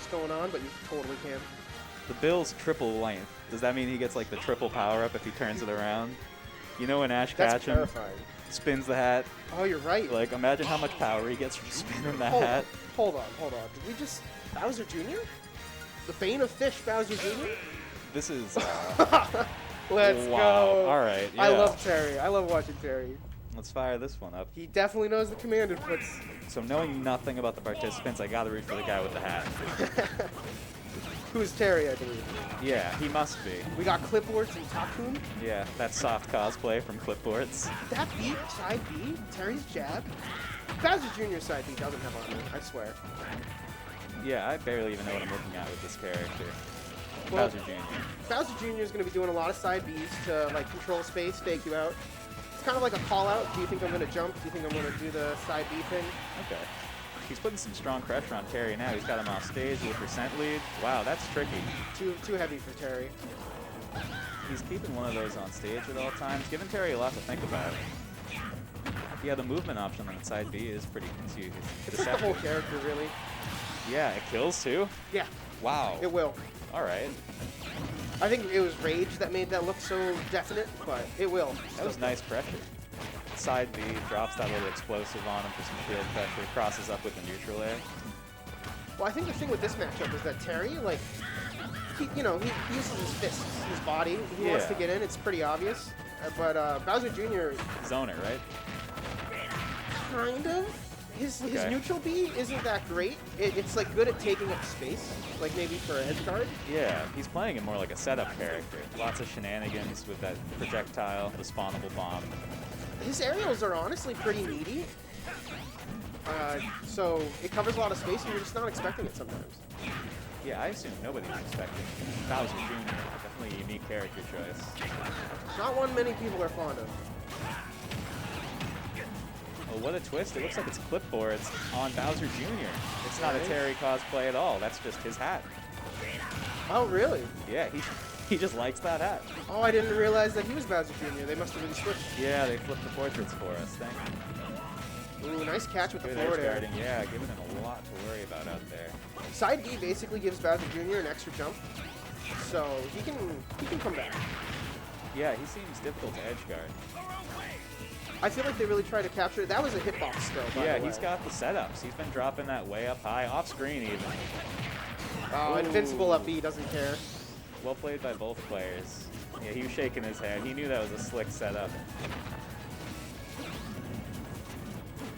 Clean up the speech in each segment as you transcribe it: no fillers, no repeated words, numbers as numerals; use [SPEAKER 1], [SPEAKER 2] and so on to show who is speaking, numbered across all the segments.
[SPEAKER 1] what's going on, but you totally can.
[SPEAKER 2] The Bill's triple length. Does that mean he gets like the triple power up if he turns it around? You know when Ash
[SPEAKER 1] That's
[SPEAKER 2] Ketchum
[SPEAKER 1] terrifying.
[SPEAKER 2] spins the hat?
[SPEAKER 1] Oh, you're right.
[SPEAKER 2] Like, imagine how much power he gets from spinning the
[SPEAKER 1] hold
[SPEAKER 2] hat.
[SPEAKER 1] On, hold on. Did we just... Bowser Jr.? The Bane of Fish, Bowser Jr.?
[SPEAKER 2] This is...
[SPEAKER 1] Let's
[SPEAKER 2] wow.
[SPEAKER 1] go.
[SPEAKER 2] All right, yeah.
[SPEAKER 1] I love Terry. I love watching Terry.
[SPEAKER 2] Let's fire this one up.
[SPEAKER 1] He definitely knows the command inputs.
[SPEAKER 2] So knowing nothing about the participants, I gotta root for the guy with the hat.
[SPEAKER 1] Who's Terry, I believe.
[SPEAKER 2] Yeah, he must be.
[SPEAKER 1] We got Clipboards and Takkun.
[SPEAKER 2] Yeah, that soft cosplay from Clipboards.
[SPEAKER 1] That B, side B, Terry's jab. Bowser Jr. side B doesn't have armor, I swear.
[SPEAKER 2] Yeah, I barely even know what I'm looking at with this character.
[SPEAKER 1] Well,
[SPEAKER 2] Bowser Jr.
[SPEAKER 1] Bowser Jr. is going to be doing a lot of side Bs to like control space, fake you out. It's kind of like a call out. Do you think I'm going to jump? Do you think I'm going to do the side B thing?
[SPEAKER 2] Okay. He's putting some strong pressure on Terry now. He's got him off stage with a percent lead. Wow, that's tricky.
[SPEAKER 1] Too heavy for Terry.
[SPEAKER 2] He's keeping one of those on stage at all times, giving Terry a lot to think about. Yeah, the movement option on side B is pretty confusing.
[SPEAKER 1] It's like the whole character, really.
[SPEAKER 2] Yeah, it kills too?
[SPEAKER 1] Yeah.
[SPEAKER 2] Wow.
[SPEAKER 1] It will.
[SPEAKER 2] All right.
[SPEAKER 1] I think it was Rage that made that look so definite, but it will.
[SPEAKER 2] That was nice pressure. Side B drops that little explosive on him for some field pressure, crosses up with the neutral air.
[SPEAKER 1] Well, I think the thing with this matchup is that Terry, like, he uses his fists, his body. He wants to get in. It's pretty obvious. But Bowser Jr.
[SPEAKER 2] Zoner, right?
[SPEAKER 1] Kind of. His neutral B isn't that great. It's like good at taking up space, like maybe for a edge guard.
[SPEAKER 2] Yeah, he's playing it more like a setup character. Lots of shenanigans with that projectile, the spawnable bomb.
[SPEAKER 1] His aerials are honestly pretty meaty. So it covers a lot of space and you're just not expecting it sometimes.
[SPEAKER 2] Yeah, I assume nobody's expecting Bowser Jr. Definitely a unique character choice.
[SPEAKER 1] Not one many people are fond of.
[SPEAKER 2] Oh, what a twist. It looks like it's Clipboards on Bowser Jr. It's not a Terry cosplay at all. That's just his hat.
[SPEAKER 1] Oh, really?
[SPEAKER 2] Yeah, he just likes that hat.
[SPEAKER 1] Oh, I didn't realize that he was Bowser Jr. They must have been switched.
[SPEAKER 2] Yeah, they flipped the portraits for us. Thank you.
[SPEAKER 1] Ooh, nice catch with the
[SPEAKER 2] Good
[SPEAKER 1] forward
[SPEAKER 2] edge
[SPEAKER 1] air.
[SPEAKER 2] guarding. Yeah, giving him a lot to worry about out there.
[SPEAKER 1] Side B basically gives Bowser Jr. an extra jump, so he can come back.
[SPEAKER 2] Yeah, he seems difficult to edge guard.
[SPEAKER 1] I feel like they really try to capture it. That was a hitbox still, by the way.
[SPEAKER 2] Yeah, he's got the setups. He's been dropping that way up high, off screen even.
[SPEAKER 1] Oh, invincible up B, doesn't care.
[SPEAKER 2] Well played by both players. Yeah, he was shaking his head. He knew that was a slick setup.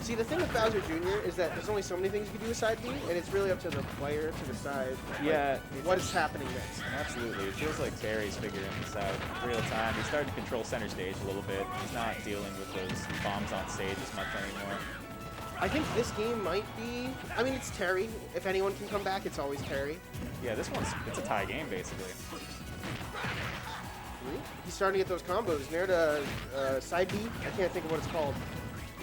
[SPEAKER 1] See, the thing with Bowser Jr. is that there's only so many things you can do with side B, and it's really up to the player to decide what is happening next.
[SPEAKER 2] Absolutely. It feels like Terry's figuring this out in real time. He's starting to control center stage a little bit. He's not dealing with those bombs on stage as much anymore.
[SPEAKER 1] I think this game might be... I mean, it's Terry. If anyone can come back, it's always Terry.
[SPEAKER 2] Yeah, it's a tie game, basically.
[SPEAKER 1] He's starting to get those combos. Near to side B, I can't think of what it's called.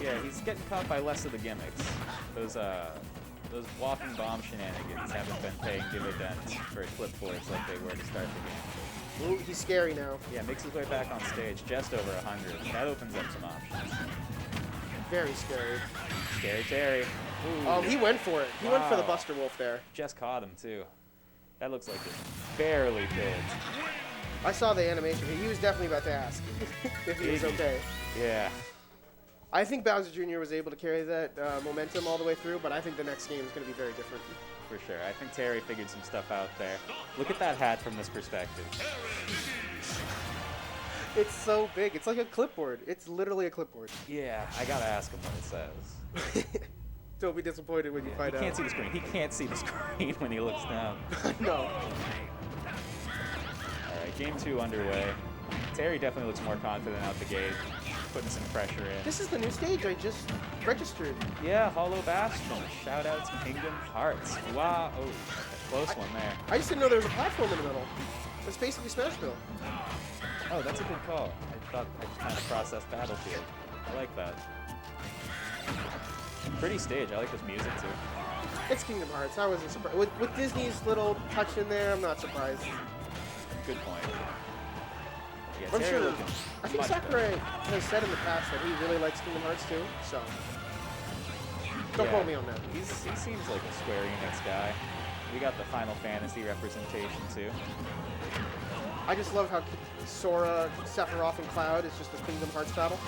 [SPEAKER 2] Yeah, he's getting caught by less of the gimmicks. Those walking bomb shenanigans haven't been paying dividends for Clipboards like they were to start the game.
[SPEAKER 1] Ooh, he's scary now.
[SPEAKER 2] Yeah, makes his way back on stage, just over 100. That opens up some options.
[SPEAKER 1] Very scary.
[SPEAKER 2] Scary Terry. Ooh.
[SPEAKER 1] Oh, he went for it. He went for the Buster Wolf there.
[SPEAKER 2] Just caught him, too. That looks like it barely did.
[SPEAKER 1] I saw the animation. He was definitely about to ask if he was okay.
[SPEAKER 2] Yeah.
[SPEAKER 1] I think Bowser Jr. was able to carry that momentum all the way through, but I think the next game is going to be very different.
[SPEAKER 2] For sure. I think Terry figured some stuff out there. Look at that hat from this perspective.
[SPEAKER 1] It's so big. It's like a clipboard. It's literally a clipboard.
[SPEAKER 2] Yeah, I gotta ask him what it says.
[SPEAKER 1] Don't be disappointed when you find out.
[SPEAKER 2] He can't see the screen. He can't see the screen when he looks down.
[SPEAKER 1] No.
[SPEAKER 2] All right, game 2 underway. Terry definitely looks more confident out the gate, putting some pressure in.
[SPEAKER 1] This is the new stage I just registered.
[SPEAKER 2] Yeah, Hollow Bastion. Shout out to Kingdom Hearts. Wow. Oh, a close one there.
[SPEAKER 1] I just didn't know there was a platform in the middle. It's basically Smashville.
[SPEAKER 2] Oh, that's a good call. I thought I just kind of processed Battlefield. I like that. Pretty stage. I like this music too.
[SPEAKER 1] It's Kingdom Hearts. I wasn't surprised. With Disney's little touch in there, I'm not surprised.
[SPEAKER 2] Good point. Yeah,
[SPEAKER 1] I'm
[SPEAKER 2] Terry
[SPEAKER 1] sure.
[SPEAKER 2] looking
[SPEAKER 1] I think
[SPEAKER 2] much
[SPEAKER 1] Sakurai
[SPEAKER 2] better.
[SPEAKER 1] has said in the past that he really likes Kingdom Hearts too, so don't quote me on that.
[SPEAKER 2] He seems like a Square Enix guy. We got the Final Fantasy representation too.
[SPEAKER 1] I just love how Sora, Sephiroth, and Cloud is just a Kingdom Hearts battle.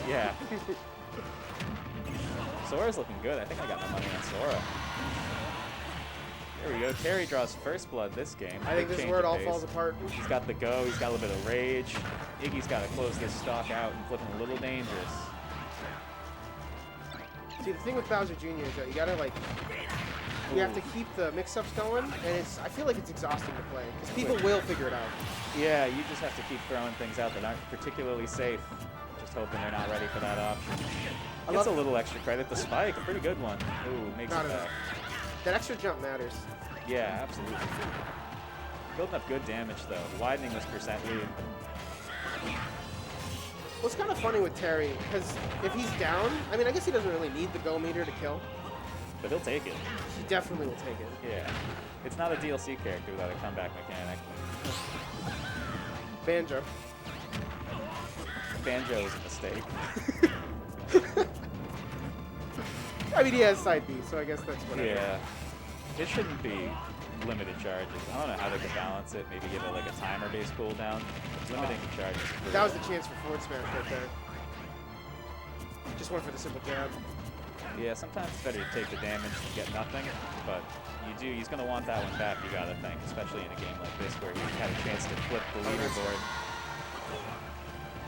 [SPEAKER 2] Yeah. Sora's looking good. I think I got my money on Sora. There we go. Terry draws first blood this game.
[SPEAKER 1] I think this is where it all falls apart.
[SPEAKER 2] He's got the go. He's got a little bit of rage. Iggy's got to close this stock out and looking a little dangerous.
[SPEAKER 1] See, the thing with Bowser Jr. is that you gotta like, you have to keep the mix-ups going, and I feel like it's exhausting to play because people will figure it out.
[SPEAKER 2] Yeah, you just have to keep throwing things out that aren't particularly safe. Just hoping they're not ready for that option. Gets a little extra credit. The spike, a pretty good one. Ooh, makes it back.
[SPEAKER 1] That extra jump matters.
[SPEAKER 2] Yeah, absolutely. Building up good damage though. Widening this percent lead.
[SPEAKER 1] Well, it's kind of funny with Terry, because if he's down, I mean, I guess he doesn't really need the go meter to kill.
[SPEAKER 2] But he'll take it.
[SPEAKER 1] He definitely will take it.
[SPEAKER 2] Yeah. It's not a DLC character without a comeback mechanic.
[SPEAKER 1] Banjo.
[SPEAKER 2] Banjo is a mistake.
[SPEAKER 1] I mean, he has side B, so I guess that's what
[SPEAKER 2] Yeah. It shouldn't be limited charges. I don't know how they could balance it. Maybe give it like a timer-based cooldown. Limiting the charges.
[SPEAKER 1] That was the chance for forward smash right there. Just went for the simple jab.
[SPEAKER 2] Yeah, sometimes it's better to take the damage and get nothing, but he's going to want that one back, you got to think, especially in a game like this where he had a chance to flip the leaderboard.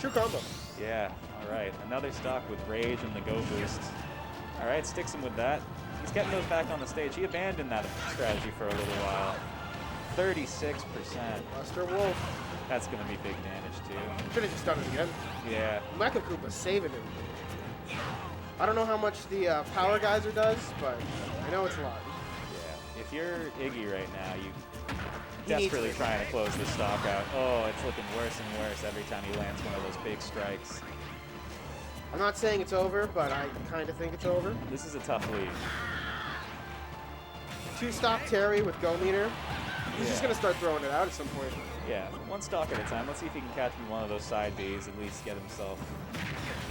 [SPEAKER 1] True combo.
[SPEAKER 2] Yeah, all right. Another stock with rage and the go boost. All right, sticks him with that. He's getting those back on the stage. He abandoned that strategy for a little while. 36%.
[SPEAKER 1] Buster Wolf.
[SPEAKER 2] That's going to be big damage, too.
[SPEAKER 1] Should have just done it again.
[SPEAKER 2] Yeah.
[SPEAKER 1] Mecha Koopa saving him. I don't know how much the Power Geyser does, but I know it's a lot.
[SPEAKER 2] Yeah. If you're Iggy right now, you desperately trying to close this stock out. Oh, it's looking worse and worse every time he lands one of those big strikes.
[SPEAKER 1] I'm not saying it's over, but I kind of think it's over.
[SPEAKER 2] This is a tough lead.
[SPEAKER 1] 2-stock Terry with go meter. He's just going to start throwing it out at some point.
[SPEAKER 2] Yeah, one stock at a time. Let's see if he can catch me one of those side Bs, at least get himself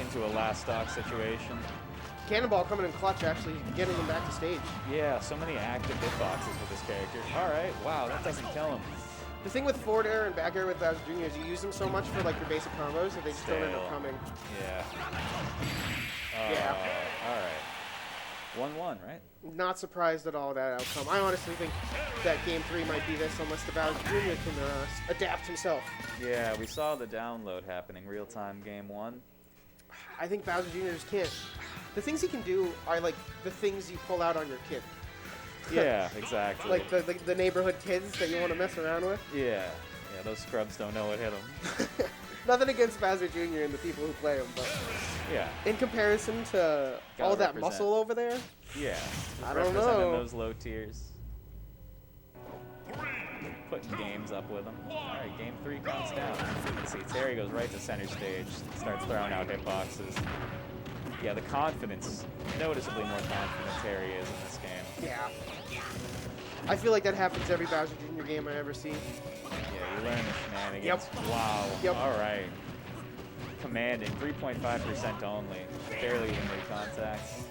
[SPEAKER 2] into a last stock situation.
[SPEAKER 1] Cannonball coming in clutch, actually getting him back to stage.
[SPEAKER 2] Yeah, so many active hitboxes with this character. All right, wow, that doesn't kill him.
[SPEAKER 1] The thing with forward air and back air with Bowser Jr. is you use them so much for like your basic combos that they just don't end up coming.
[SPEAKER 2] Yeah.
[SPEAKER 1] Yeah.
[SPEAKER 2] All right. 1-1, right?
[SPEAKER 1] Not surprised at all at that outcome. I honestly think that Game 3 might be this unless the Bowser Jr. can adapt himself.
[SPEAKER 2] Yeah, we saw the download happening real-time Game 1.
[SPEAKER 1] I think Bowser Jr. just can't. The things he can do are like the things you pull out on your kid.
[SPEAKER 2] Yeah, exactly.
[SPEAKER 1] Like the neighborhood kids that you want to mess around with.
[SPEAKER 2] Yeah. Yeah, those scrubs don't know what hit them.
[SPEAKER 1] Nothing against Bowser Jr. and the people who play him, but
[SPEAKER 2] yeah,
[SPEAKER 1] in comparison to all that muscle over there,
[SPEAKER 2] yeah,
[SPEAKER 1] I don't know.
[SPEAKER 2] Those low tiers, putting games up with them. All right, Game 3 comes down. Let's see, Terry goes right to center stage, starts throwing out hitboxes. Yeah, the confidence, noticeably more confident Terry is in this game.
[SPEAKER 1] Yeah. I feel like that happens every Bowser Jr. game I ever see.
[SPEAKER 2] Yeah, you learn the shenanigans.
[SPEAKER 1] Yep.
[SPEAKER 2] Wow.
[SPEAKER 1] Yep.
[SPEAKER 2] All right. Commanding, 3.5% only. Barely even made contacts.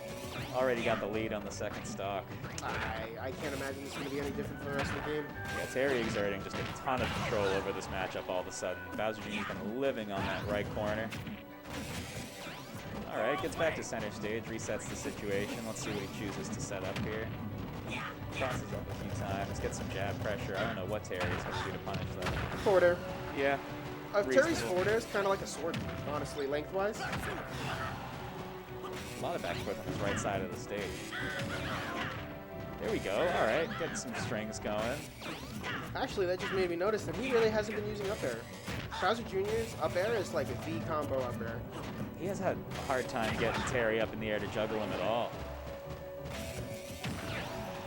[SPEAKER 2] Already got the lead on the second stock.
[SPEAKER 1] I can't imagine it's going to be any different for the rest of the game.
[SPEAKER 2] Yeah, Terry exerting just a ton of control over this matchup all of a sudden. Bowser Jr.'s been living on that right corner. All right, gets back to center stage, resets the situation. Let's see what he chooses to set up here. Crosses up a few times, gets some jab pressure. I don't know what Terry's going to do to punish that.
[SPEAKER 1] Forward air.
[SPEAKER 2] Yeah.
[SPEAKER 1] Terry's forward air is kind of like a sword, honestly, lengthwise.
[SPEAKER 2] A lot of back foot on his right side of the stage. There we go. All right, getting some strings going.
[SPEAKER 1] Actually, that just made me notice that he really hasn't been using up air. Bowser Jr.'s up air is like a V combo up air.
[SPEAKER 2] He has had a hard time getting Terry up in the air to juggle him at all.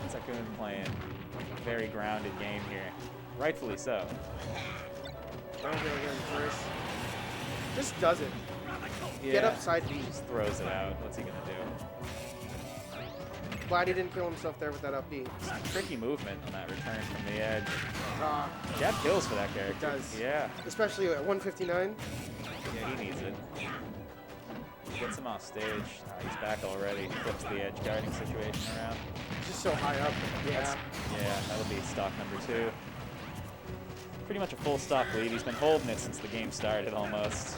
[SPEAKER 2] Takkun playing a very grounded game here. Rightfully so.
[SPEAKER 1] Just does it.
[SPEAKER 2] Yeah.
[SPEAKER 1] Get up side B.
[SPEAKER 2] Just throws it out. What's he going to do?
[SPEAKER 1] Glad he didn't kill himself there with that up B.
[SPEAKER 2] Tricky movement on that return from the edge.
[SPEAKER 1] Uh,
[SPEAKER 2] Jab kills for that character.
[SPEAKER 1] It does.
[SPEAKER 2] Yeah.
[SPEAKER 1] Especially at 159.
[SPEAKER 2] Yeah, he needs it. Gets him off stage. He's back already. Flips the edge guarding situation around.
[SPEAKER 1] Just so high up. Yeah.
[SPEAKER 2] Yeah, that'll be stock number 2. Pretty much a full stock lead. He's been holding it since the game started almost.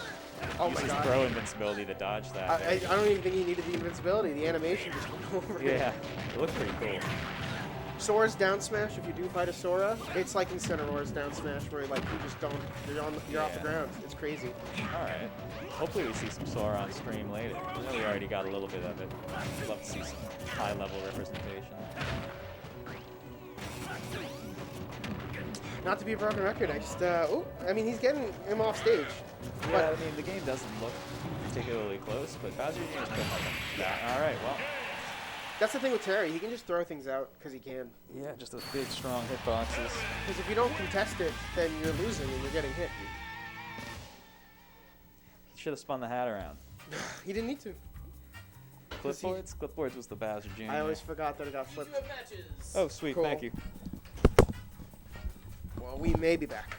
[SPEAKER 1] Oh
[SPEAKER 2] Uses
[SPEAKER 1] my god.
[SPEAKER 2] throw invincibility to dodge that.
[SPEAKER 1] I don't even think he needed the invincibility. The animation just went over it.
[SPEAKER 2] Yeah, it looked pretty cool.
[SPEAKER 1] Sora's down smash, if you do fight a Sora, it's like Incineroar's down smash where like you just don't, you're off the ground. It's crazy.
[SPEAKER 2] Alright. Hopefully we see some Sora on stream later. I know we already got a little bit of it. I'd love to see some high level representation.
[SPEAKER 1] Not to be a broken record, I just, I mean, he's getting him off stage.
[SPEAKER 2] Yeah, I mean, the game doesn't look particularly close, but Bowser Jr. is putting up a... Alright, well.
[SPEAKER 1] That's the thing with Terry, he can just throw things out because he can.
[SPEAKER 2] Yeah, just those big, strong hitboxes.
[SPEAKER 1] Because if you don't contest it, then you're losing and you're getting hit.
[SPEAKER 2] He should have spun the hat around.
[SPEAKER 1] He didn't need to.
[SPEAKER 2] Clipboards? Clipboards was the Bowser Jr.
[SPEAKER 1] I always forgot that it got flipped.
[SPEAKER 2] Oh, sweet,
[SPEAKER 1] Cool.
[SPEAKER 2] thank you.
[SPEAKER 1] Well, we may be back.